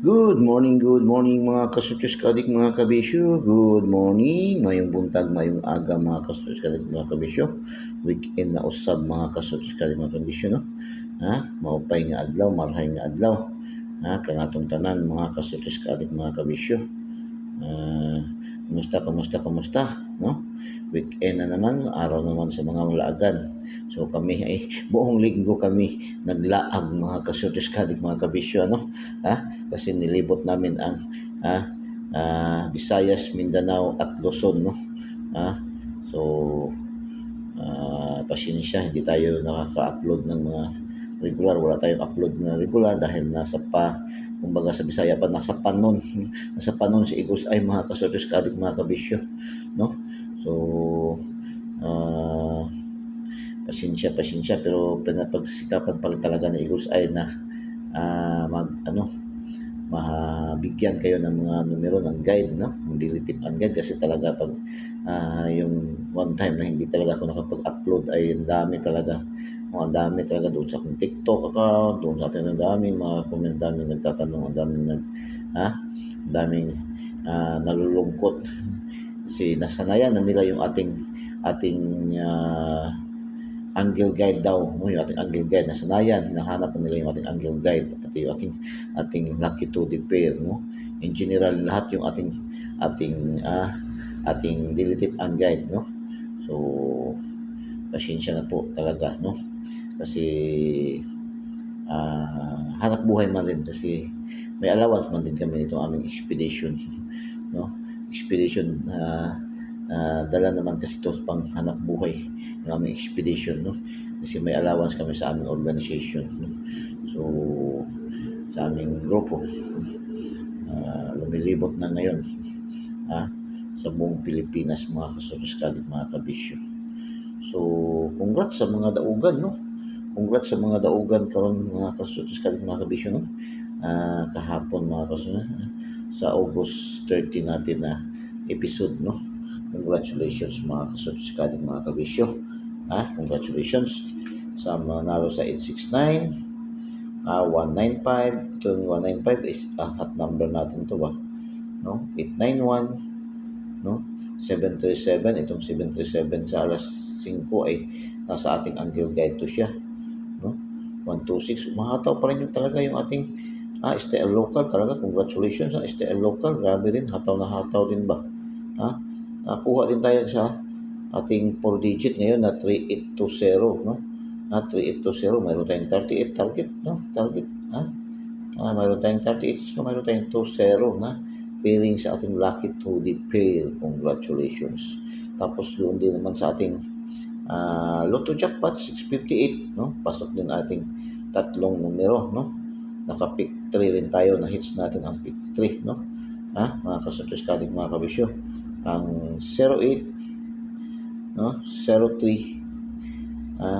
Good morning mga kasutyos kadik mga kabisyo. Good morning, mayong buntag, mayong aga mga kasutyos kadik mga kabisyo. Weekend na usab mga kasutyos kadik mga kabisyo, no? Ha? Maupay nga adlaw, marhay nga adlaw. Ha? Kangatong tanan mga kasutyos kadik mga kabisyo. Ah, kumusta, no? Weekend na naman, araw naman sa mga malaagan. So kami ay buong linggo kami naglaag mga kasutyos kadik mga kabisyo, ano? Kasi nilibot namin ang ah, Visayas, Mindanao at Luzon, no? Ah, so pasensya, hindi tayo nakaka-upload ng mga regular. Wala tayong upload na regular dahil kumbaga sa Bisaya pa, nasa panon si Igos ay mga kasotos kadik mga kabisyo, no? So, ah, pasensya, pero pinapagsikapan pa rin talaga ni Igos ay na mabigyan kayo ng mga numero ng guide, no? Ng daily tip and guide kasi talaga pag yung one time na hindi talaga ako nakapag-upload ay ang dami talaga doon sa aking TikTok account, doon sa atin ang daming mga comment, daming nagtatanong, ang daming nalulungkot kasi nasanayan na nila yung ating angle guide daw, no? Yung ating angle guide, nasanayan, hinahanap na nila yung ating angle guide, pati yung ating lucky to pair, no? In general, lahat yung ating daily tip and guide, no? So, pasensya na po talaga, no? Kasi hanap buhay man rin kasi may allowance man din kami nitong aming expedition, no? Expedition dala naman kasi ito pang hanap buhay ng aming expedition, no? Kasi may allowance kami sa aming organization, no? So sa aming grupo lumilibot na ngayon sa buong Pilipinas mga kasutos kadik mga kabisyo. So congrats sa mga daugan, no? Congrats sa mga daugan karon mga kasutos kadik mga kabisyo, no? Kahapon mga kasutos sa August 30 natin na episode, no? Congratulations mga kasutos kadik mga kabisyo. Congratulations sa mga nalo sa 869, 195. Ito yung 195 is hot number natin to ba? No? 891, no? 737, itong 737 sa alas 5 ay nasa ating angle guide to siya, no? 126, umahataw pa rin yung talaga yung ating STL local talaga. Congratulations sa STL local, grabe din, hataw na hataw din ba? Nakuha din tayo sa ating 4 digit ngayon na 3820, no? 3820, mayroon tayong 38 target, no? Mayroon tayong 38, so mayroon tayong 20 na pairing sa ating lucky 2D pair. Congratulations. Tapos doon din naman sa ating Lotto Jackpot 658, no? Pasok din ating tatlong numero, no? Naka-pick 3 rin tayo, na hits natin ang pick 3, no? Mga kasutos kadik mga kabisyo, ang 08, no? 03,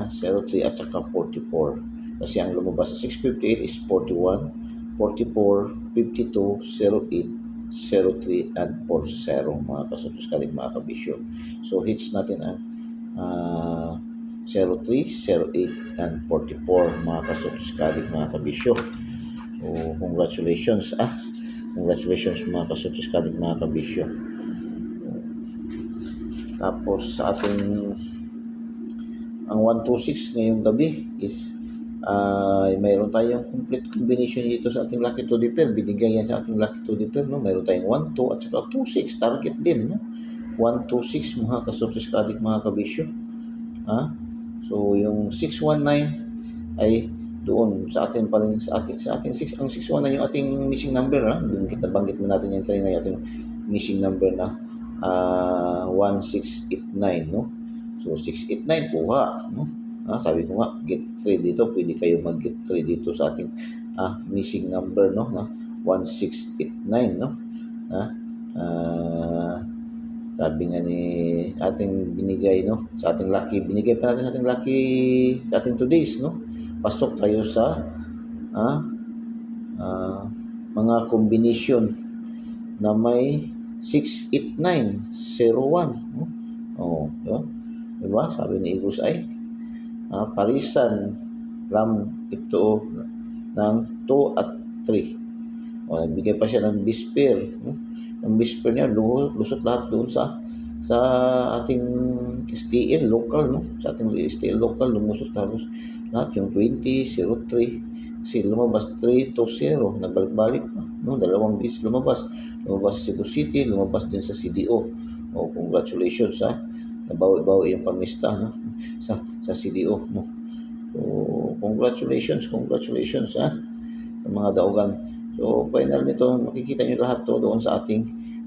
03 at saka 44. Kasi ang lumabas sa 658 is 41, 44, 52, 08, 03 and 40 mga kasutos kadik mga kabisyo. So hits natin ang 03, 08 and 44 mga kasutos kadik mga kabisyo. So congratulations mga kasutos kadik mga kabisyo. Tapos sa ating ang 126 ngayong gabi is mayroon tayong complete combination dito sa ating lucky to pair. Binigay yan sa ating lucky to pair, no? Mayroon tayong 12 at saka 26 target din, no? 126 mga kasutos kadik mga kabisyo. So yung 619 ay doon sa ating pa rin, sa ating 6, ang 619 yung ating missing number, nabanggit mo natin yan kanina, yung ating missing number na 1689, no? So 689 kuha, no? Sabi ko nga, get 3 dito, pwede kayo mag-get 3 dito sa ating missing number, no? 1689, no? Sabi nga ni ating binigay, no? Sa ating lucky, binigay pa natin sa ating lucky, sa ating today's, no? Pasok tayo sa mga combination na may 68901, no? Diba? Sabi ni Igos ay parisan lang ito ng 2 at 3. O, nagbigay pa siya ng bisper. No? Ang bisper niya, lusot lahat doon sa ating STL local, no? Sa ating STL local, lumusot lahat yung 2003. Kasi lumabas 3-0, nagbalik-balik pa. No? Dalawang beses lumabas. Lumabas sa Cebu City, lumabas din sa CDO. O, congratulations ha. Nabawi-bawi yung pamista, no? sa CDO, no? So, congratulations ha sa mga daugan. So, final nito, makikita nyo lahat to doon sa ating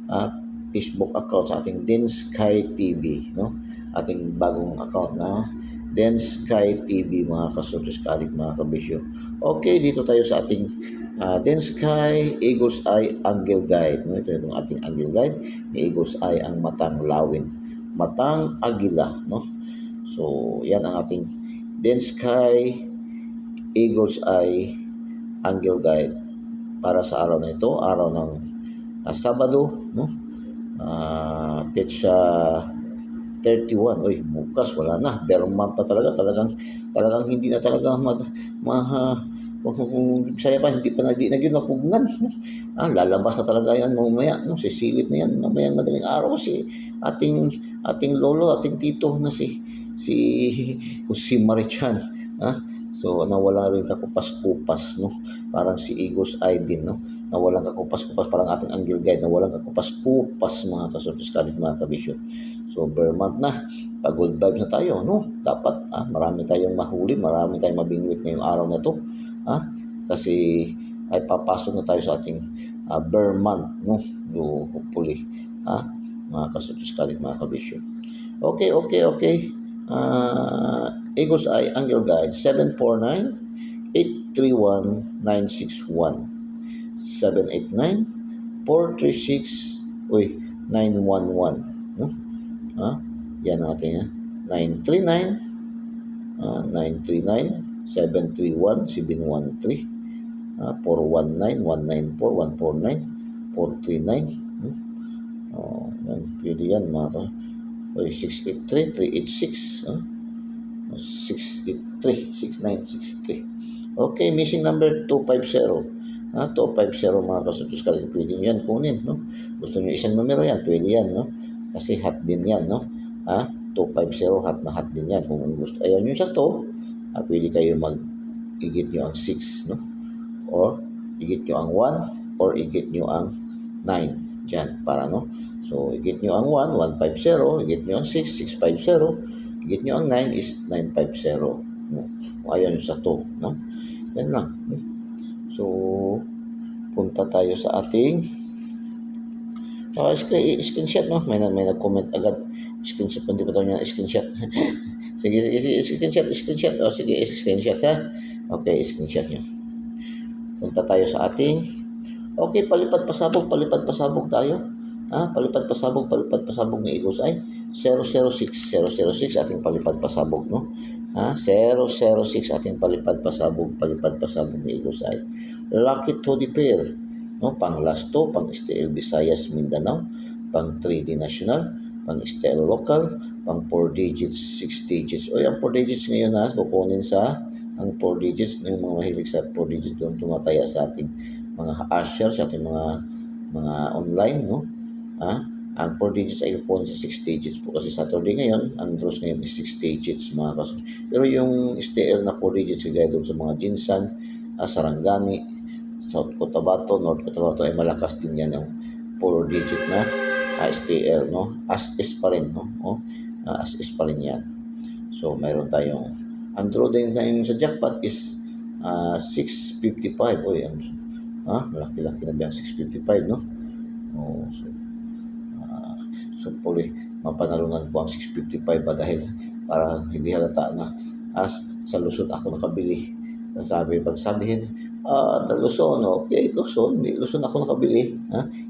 ah, Facebook account, sa ating Densky TV, no? Ating bagong account na Densky TV, mga kasotos, kalig, mga kabisyo. Okay, dito tayo sa ating Densky Eagle's Eye Angle Guide, no? Ito yung ating angle guide ni Eagle's Eye, ang matang lawin, matang agila, no? So, yan ang ating Densky Eagle's Eye Angle Guide para sa araw na ito, araw ng Sabado, no? Petsa 31. Uy, bukas wala na. Bare month na talagang hindi na talaga kung saya pa, hindi na yun mapugnan. Lalabas na talaga yan mamaya, no? Sisilip na yan mamaya madaling araw si ating lolo, ating tito na si Jose Marichan. So, nawala rin kakupas-kupas, no? Parang si Eagle's Eye din, no? Nawalan kakupas-kupas, parang ating angle guide, nawalan kakupas-kupas, mga kasurtis, mga kabisyo. So, bare month na. Pag-good vibes na tayo, no? Dapat, marami tayong mahuli, marami tayong mabingwit ngayong araw na to. Kasi, ay papasok na tayo sa ating bare month, no? So, hopefully, mga kasurtis, mga kabisyo. Okay. Eagle's Eye Angle Guide 749-831-961 789-436-911, no? Yan natin 939 731-713 419-194-149 439. Pwede yan, mga 683-386 683-6963. Okay, missing number 250. 250, mga kasutos, pwede yan kunin, no? Gusto nyo isang numero yan, pwede yan, no? Kasi hot din yan, no? 250, hot na hot din yan. Kung gusto, ayan nyo sa to, pwede kayo igit nyo ang 6, no? Or igit nyo ang 1, or igit nyo ang 9. Diyan, para, no? So, igit nyo ang 1, 150, igit nyo ang 6, 650, igit nyo ang 9 is 950. No? Ayan sa 2, no? Yan lang. So, punta tayo sa ating screenshot, no? May nag-comment agad. Screenshot, hindi pa tayo niya screenshot. sige, screenshot. Sige, screenshot, ha? Okay, screenshot nyo. Punta tayo sa ating palipad pasabog tayo. Palipad pasabog ng Eagle's Eye. 006 ating palipad pasabog, no? 006 ating palipad pasabog ng Eagle's Eye. Lucky to the pair, no? Pang last 2, pang STL Visayas Mindanao, pang 3D National, pang STL Local, pang 4 digits, 6 digits. Ang 4 digits ngayon kukunin sa ang 4 digits, yung mga mahilig sa 4 digits doon tumataya sa ating mga usher, sa ating mga online, no? Ang 4 digits ay kukunin sa 6 digits po kasi Saturday ngayon, ang draws ngayon is 6 digits, mga kaso. Pero yung STL na 4 digits, kagaya doon sa mga Jinsan, Sarangani, South Cotabato, North Cotabato, ay malakas din yan yung 4 digit na STL, no? As is pa rin, no? As is pa rin yan. So, mayroon tayong, ang draw din ngayon sa jackpot is 655. Malaki-laki na ba yung 655, no? So, puli, mapanalunan ko ang 655 ba dahil para hindi halata na sa Luzon ako nakabili. Sabihin, Luzon, okay, Luzon ako nakabili.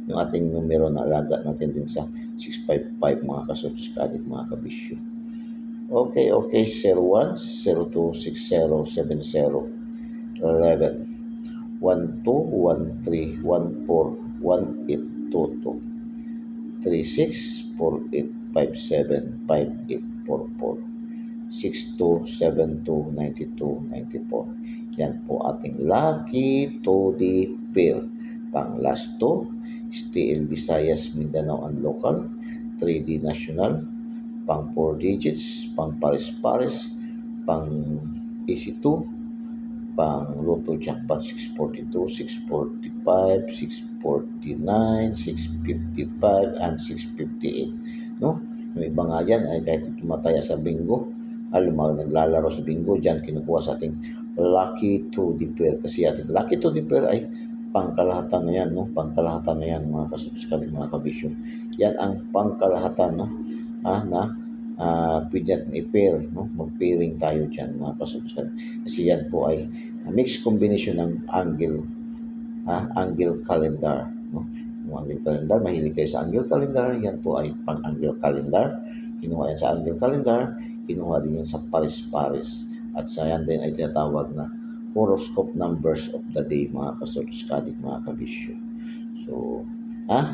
Yung ating numero na alaga natin din sa 655, mga kasutos, mga kabisyo. Okay, 01, 02, 60, 70, 11, 12, 13, 14, 18, 22, 36, 48, 57, 58, 44, 62, 72, 92, 94. Yan po ating lucky to the pair Pang last 2, STL Visayas, Mindanao and Local, 3D National. Pang 4 digits, pang pares-pares, pang EC2, pang Lotto Jackpot 642, 645, 649, 655, and 658. No? Yung iba nga dyan ay kahit tumataya sa bingo, naglalaro sa bingo dyan, kinukuha sa ating Lucky to the Pair. Kasi ating Lucky to the Pair ay pangkalahatan na yan, no? Pangkalahatan na yan, mga kasuskaling mga kabisyo. Yan ang pangkalahatan, no? Na pwede natin i-pair, no? Mag-pairing tayo dyan, mga kasuskaling. Kasi yan po ay mixed combination ng angle calendar, no? Yung angle calendar, mahilig kayo sa angle calendar, yan po ay pang-angle calendar. Kinuha yan sa angle calendar, kinuha din yan sa pares-pares. At sa yan din ay tinatawag na horoscope numbers of the day, mga kasortiskadik, mga kabisyo. So,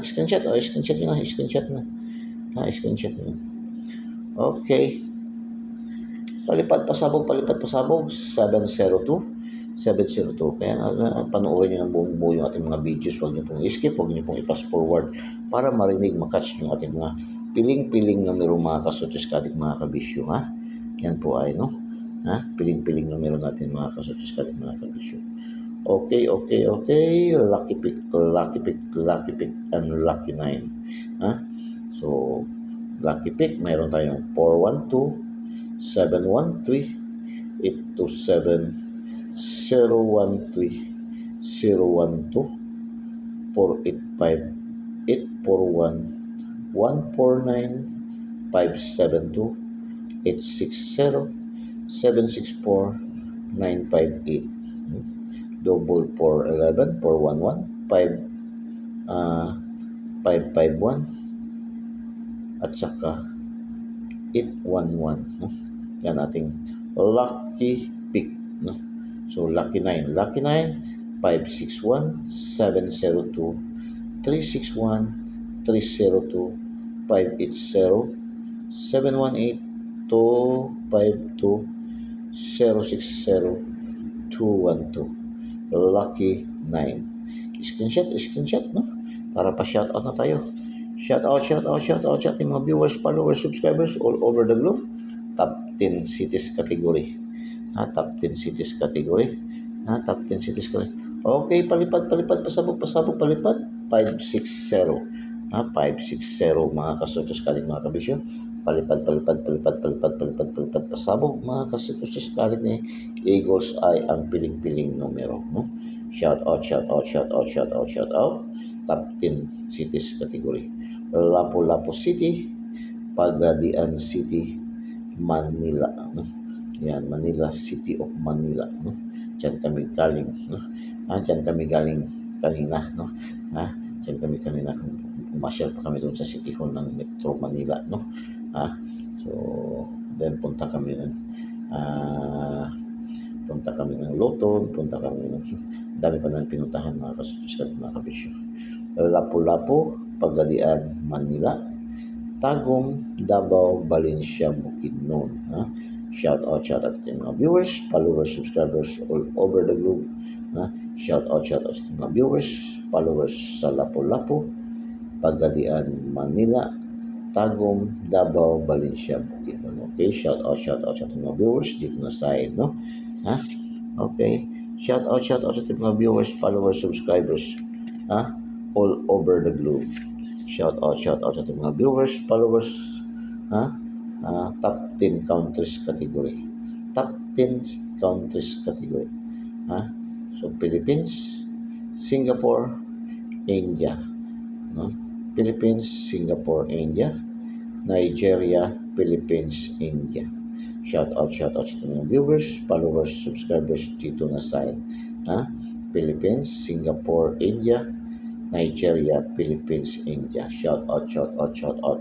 screenshot nyo na, screenshot na. Okay. Palipad pasabog, 702. Kaya panoorin nyo ng buong buo yung ating mga videos. Huwag nyo pong i-skip, huwag nyo pong i-pass forward para marinig, makatch yung ating mga piling-piling numero, mga kasortiskadik, mga kabisyo. Yan po ay, no? Piling-piling numero natin, mga kasortiskadik, mga kabisyo. Okay. Lucky pick, and lucky 9. So, lucky pick, mayroon tayong 412, 713, 827, 013, 012, 485, 841, 149, 572, 860, 764, 958. Double 411, 411, 551, at saka 811. No? Yan ating lucky pick. No? So, lucky 9. Lucky 9, 561, 702, 361, 302, 580, 718, 252, 060, 212. Lucky 9. Screenshot, no? Para pa-shoutout na tayo. Shoutout sa ating mga viewers, followers, subscribers all over the globe. Top 10 cities category. Top 10 cities category. Okay, palipad, pasabog, palipad. 560. 560, mga kasortiskadik, mga kabisyo. Palipad, pasabog, mga kasortiskadik ni Eagles ay ang piling-piling numero, no? Shoutout. Top 10 cities category. Lapu-Lapu City, Pagadian City, Manila, no? Yan, Manila, City of Manila, no? Diyan kami galing, no? Diyan kami galing kanina, no? Diyan kami kanina, umasyal pa kami doon sa City Hall ng Metro Manila, no? So, then punta kami ng Loton, dami pa nang pinuntahan, mga kasuskalit, mga kabisyo. Lapu-Lapu, Pagadian, Manila, Tagum, Davao, Valencia, Bukidnon. Shout out to mga viewers, followers, subscribers all over the globe. Shout out to mga viewers, followers sa Lapu-Lapu, Pagadian, Manila, Tagum, Davao, Valencia, Bukidnon. Okay, shout out sa mga viewers dito na side, no? Okay, shout out sa mga viewers, followers, subscribers, all over the globe. Shout out sa mga viewers, followers, top 10 countries category. Top 10 countries category. So, Philippines, Singapore, India. No? Philippines, Singapore, India. Nigeria, Philippines, India. Shout out sa mga viewers, followers, subscribers dito na side. Philippines, Singapore, India, Nigeria, Philippines, India. Shout out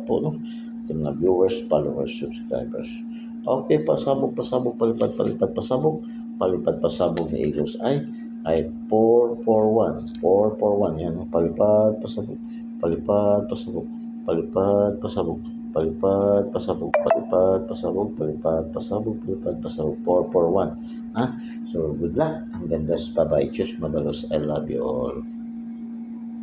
po, no? Ito mga viewers, followers, subscribers. Okay, pasabog, palipad, pasabog. Palipad, pasabog ni Eagles ay 441. 441, yan, no? Palipad, pasabog. Palipad, pasabog. Palipad, pasabog. Palipad, pasabog. Palipad, pasabog. Palipad, pasabog. Palipad, pasabog. 441. So, good luck. Ang ganda. Bye-bye. Cheers, madalos. I love you all.